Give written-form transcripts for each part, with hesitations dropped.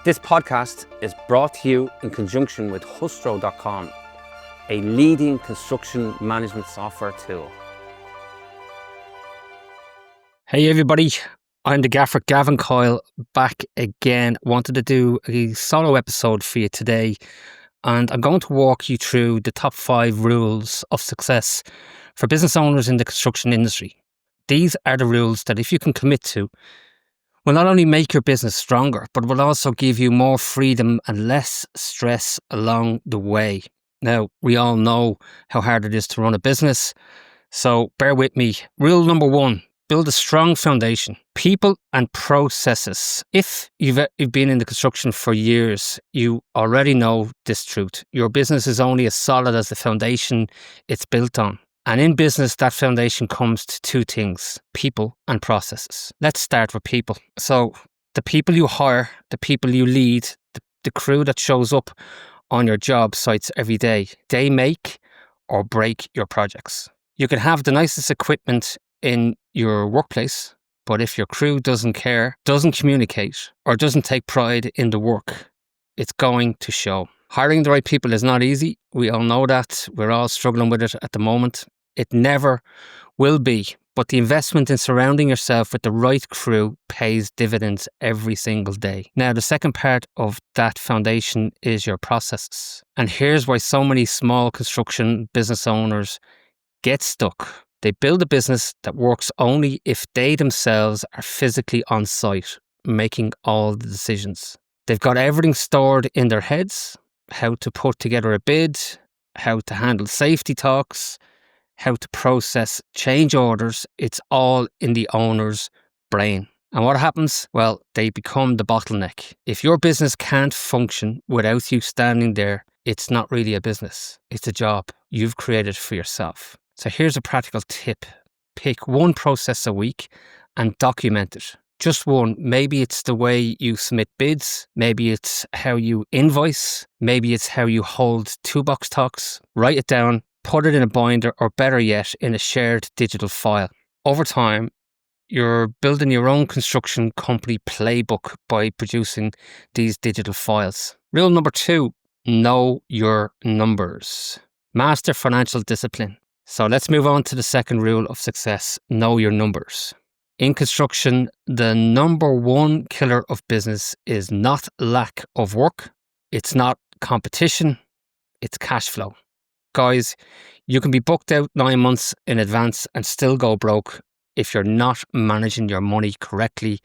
This podcast is brought to you in conjunction with Hustro.com, a leading construction management software tool. Hey everybody, I'm the Gaffer, Gavin Coyle, back again. Wanted to do a solo episode for you today, and I'm going to walk you through the top 5 rules of success for business owners in the construction industry. These are the rules that, if you can commit to, will not only make your business stronger, but will also give you more freedom and less stress along the way. Now, we all know how hard it is to run a business, so bear with me. Rule number 1, build a strong foundation. People and processes. If you've been in the construction for years, you already know this truth. Your business is only as solid as the foundation it's built on. And in business, that foundation comes to 2 things: people and processes. Let's start with people. So the people you hire, the people you lead, the crew that shows up on your job sites every day, they make or break your projects. You can have the nicest equipment in your workplace, but if your crew doesn't care, doesn't communicate, or doesn't take pride in the work, it's going to show. Hiring the right people is not easy. We all know that. We're all struggling with it at the moment. It never will be, but the investment in surrounding yourself with the right crew pays dividends every single day. Now, the second part of that foundation is your processes. And here's why so many small construction business owners get stuck. They build a business that works only if they themselves are physically on site, making all the decisions. They've got everything stored in their heads: how to put together a bid, how to handle safety talks, how to process change orders. It's all in the owner's brain. And what happens? Well, they become the bottleneck. If your business can't function without you standing there, it's not really a business. It's a job you've created for yourself. So here's a practical tip. Pick 1 process a week and document it. Just one. Maybe it's the way you submit bids. Maybe it's how you invoice. Maybe it's how you hold toolbox talks. Write it down. Put it in a binder, or better yet, in a shared digital file. Over time, you're building your own construction company playbook by producing these digital files. Rule number 2, know your numbers. Master financial discipline. So let's move on to the second rule of success: know your numbers. In construction, the number 1 killer of business is not lack of work. It's not competition. It's cash flow. Guys, you can be booked out 9 months in advance and still go broke if you're not managing your money correctly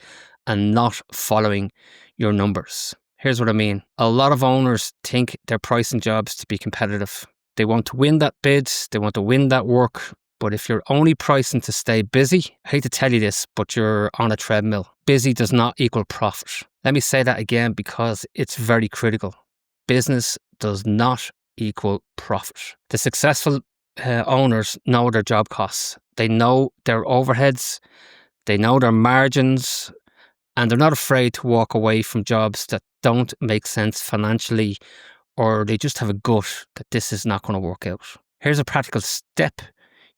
and not following your numbers. Here's what I mean. A lot of owners think they're pricing jobs to be competitive. They want to win that bid, they want to win that work. But if you're only pricing to stay busy, I hate to tell you this, but you're on a treadmill. Busy does not equal profit. Let me say that again because it's very critical. Business does not equal profit. The successful owners know their job costs. They know their overheads. They know their margins. And they're not afraid to walk away from jobs that don't make sense financially, or they just have a gut that this is not going to work out. Here's a practical step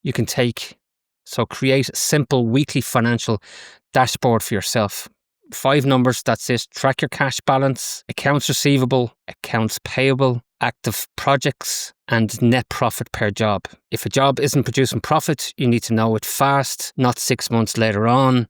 you can take. So create a simple weekly financial dashboard for yourself. 5 numbers, that's it. Track your cash balance, accounts receivable, accounts payable, active projects, and net profit per job. If a job isn't producing profit, you need to know it fast, not 6 months later on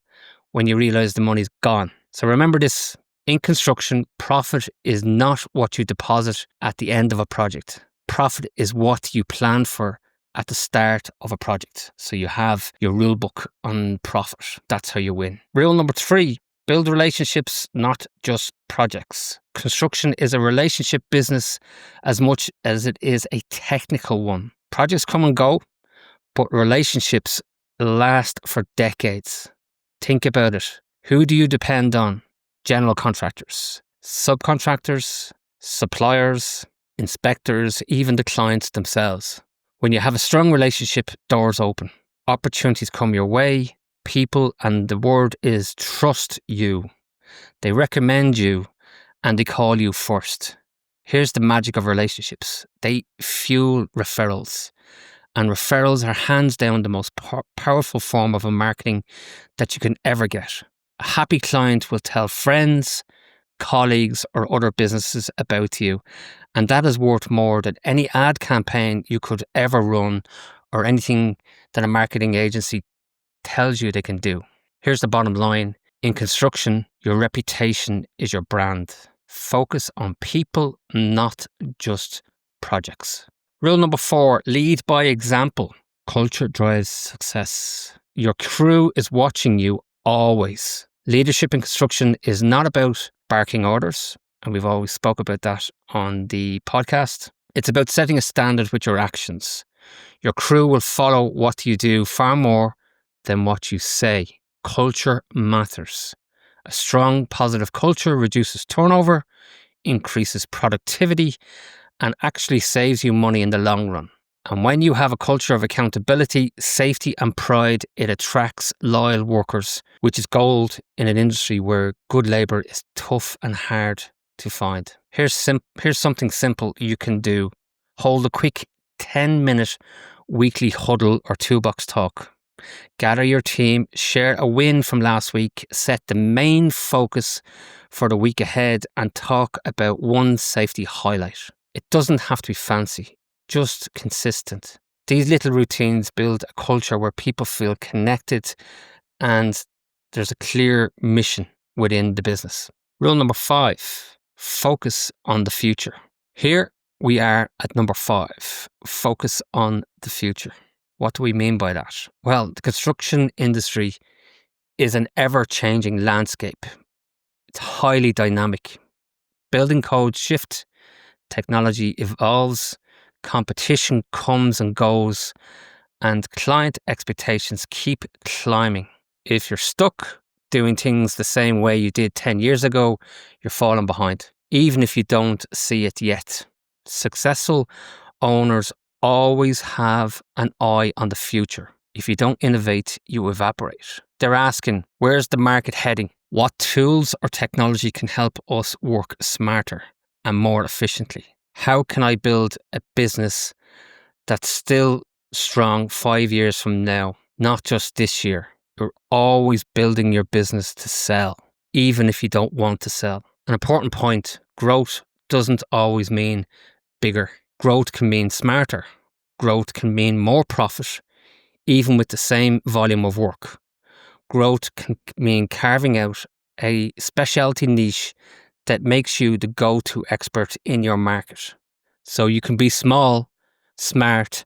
when you realise the money's gone. So remember this: in construction, profit is not what you deposit at the end of a project. Profit is what you plan for at the start of a project. So you have your rule book on profit. That's how you win. Rule number 3, build relationships, not just projects. Construction is a relationship business as much as it is a technical one. Projects come and go, but relationships last for decades. Think about it. Who do you depend on? General contractors, subcontractors, suppliers, inspectors, even the clients themselves. When you have a strong relationship, doors open. Opportunities come your way. People, and the word is trust you. They recommend you and they call you first. Here's the magic of relationships. They fuel referrals. And referrals are hands down the most powerful form of marketing that you can ever get. A happy client will tell friends, colleagues, or other businesses about you. And that is worth more than any ad campaign you could ever run or anything that a marketing agency tells you they can do. Here's the bottom line. In construction, your reputation is your brand. Focus on people, not just projects. Rule number 4, lead by example. Culture drives success. Your crew is watching you always. Leadership in construction is not about barking orders, and we've always spoke about that on the podcast. It's about setting a standard with your actions. Your crew will follow what you do far more than what you say. Culture matters. A strong, positive culture reduces turnover, increases productivity, and actually saves you money in the long run. And when you have a culture of accountability, safety, and pride, it attracts loyal workers, which is gold in an industry where good labour is tough and hard to find. Here's something simple you can do. Hold a quick 10-minute weekly huddle or toolbox talk. Gather your team, share a win from last week, set the main focus for the week ahead, and talk about one safety highlight. It doesn't have to be fancy, just consistent. These little routines build a culture where people feel connected and there's a clear mission within the business. Rule number 5, focus on the future. Here we are at number 5, focus on the future. What do we mean by that? Well, the construction industry is an ever-changing landscape. It's highly dynamic. Building codes shift, technology evolves, competition comes and goes, and client expectations keep climbing. If you're stuck doing things the same way you did 10 years ago, you're falling behind, even if you don't see it yet. Successful owners always have an eye on the future. If you don't innovate, you evaporate. They're asking, where's the market heading? What tools or technology can help us work smarter and more efficiently? How can I build a business that's still strong 5 years from now, not just this year? You're always building your business to sell, even if you don't want to sell. An important point, growth doesn't always mean bigger. Growth can mean smarter. Growth can mean more profit, even with the same volume of work. Growth can mean carving out a specialty niche that makes you the go-to expert in your market. So you can be small, smart,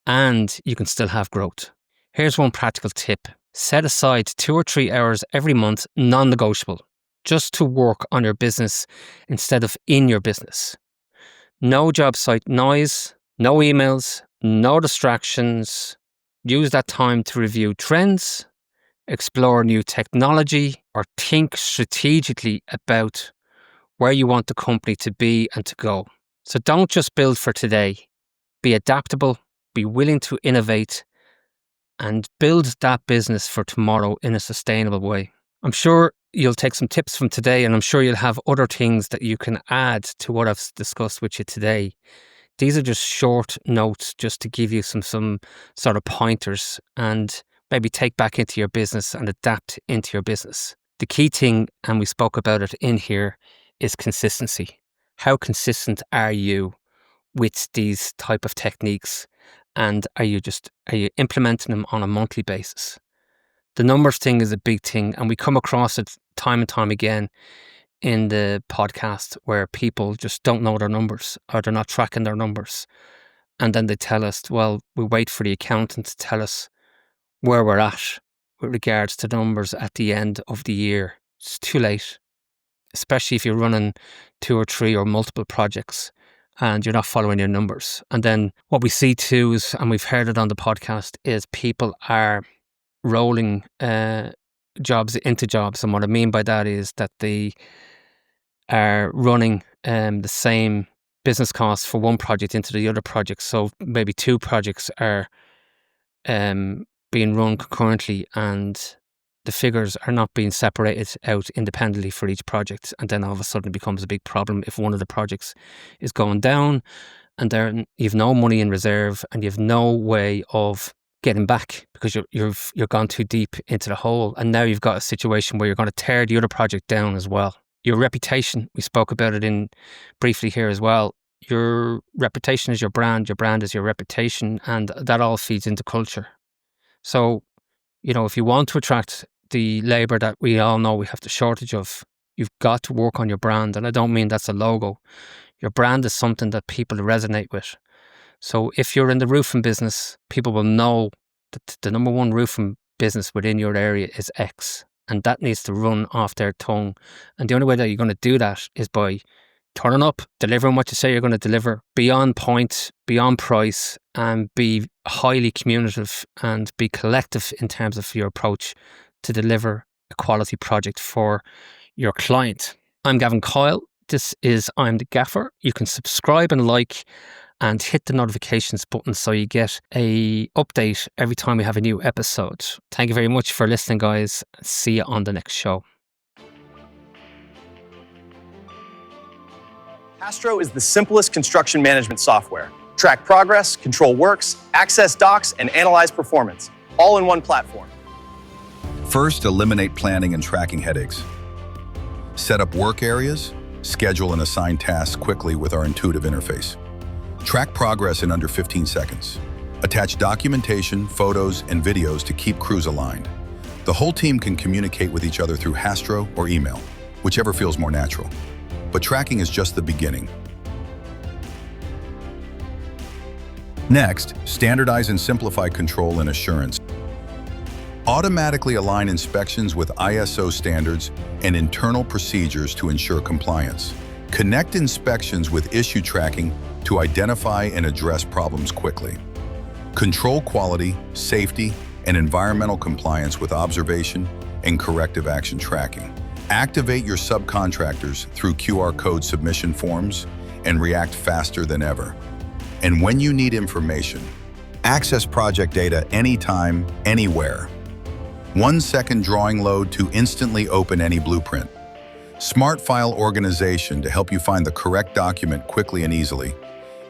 and you can still have growth. Here's one practical tip. Set aside 2 or 3 hours every month, non-negotiable, just to work on your business instead of in your business. No job site noise, no emails, no distractions. Use that time to review trends, explore new technology, or think strategically about where you want the company to be and to go. So don't just build for today. Be adaptable, be willing to innovate, and build that business for tomorrow in a sustainable way. I'm sure you'll take some tips from today, and I'm sure you'll have other things that you can add to what I've discussed with you today. These are just short notes just to give you some sort of pointers and maybe take back into your business and adapt into your business. The key thing, and we spoke about it in here, is consistency. How consistent are you with these type of techniques, and are you implementing them on a monthly basis? The numbers thing is a big thing, and we come across it time and time again in the podcast where people just don't know their numbers or they're not tracking their numbers. And then they tell us, well, we wait for the accountant to tell us where we're at with regards to numbers at the end of the year. It's too late, especially if you're running 2 or 3 or multiple projects and you're not following your numbers. And then what we see too is, and we've heard it on the podcast, is people are rolling jobs into jobs. And what I mean by that is that they are running the same business costs for one project into the other project. So maybe 2 projects are being run concurrently, and the figures are not being separated out independently for each project. And then all of a sudden it becomes a big problem if one of the projects is going down and then you've no money in reserve and you've no way of getting back because you've gone too deep into the hole. And now you've got a situation where you're going to tear the other project down as well. Your reputation, we spoke about it in briefly here as well. Your reputation is your brand is your reputation, and that all feeds into culture. So, if you want to attract the labour that we all know we have the shortage of, you've got to work on your brand. And I don't mean that's a logo. Your brand is something that people resonate with. So if you're in the roofing business, people will know that the number one roofing business within your area is X, and that needs to run off their tongue. And the only way that you're going to do that is by turning up, delivering what you say you're going to deliver, be on point, be on price, and be highly communicative and be collective in terms of your approach to deliver a quality project for your client. I'm Gavin Coyle. This is I'm the Gaffer. You can subscribe and like and hit the notifications button so you get a update every time we have a new episode. Thank you very much for listening, guys. See you on the next show. Astro is the simplest construction management software. Track progress, control works, access docs, and analyze performance, all in one platform. First, eliminate planning and tracking headaches. Set up work areas, schedule and assign tasks quickly with our intuitive interface. Track progress in under 15 seconds. Attach documentation, photos, and videos to keep crews aligned. The whole team can communicate with each other through Astro or email, whichever feels more natural. But tracking is just the beginning. Next, standardize and simplify control and assurance. Automatically align inspections with ISO standards and internal procedures to ensure compliance. Connect inspections with issue tracking to identify and address problems quickly. Control quality, safety, and environmental compliance with observation and corrective action tracking. Activate your subcontractors through QR code submission forms and react faster than ever. And when you need information, access project data anytime, anywhere. 1 second drawing load to instantly open any blueprint. Smart file organization to help you find the correct document quickly and easily.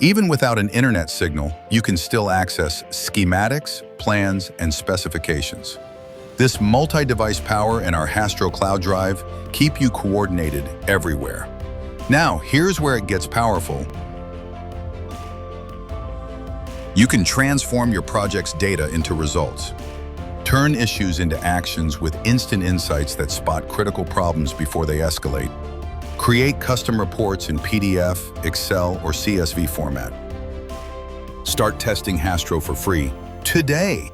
Even without an internet signal, you can still access schematics, plans, and specifications. This multi-device power and our Astro Cloud Drive keep you coordinated everywhere. Now, here's where it gets powerful. You can transform your project's data into results. Turn issues into actions with instant insights that spot critical problems before they escalate. Create custom reports in PDF, Excel, or CSV format. Start testing Astro for free today.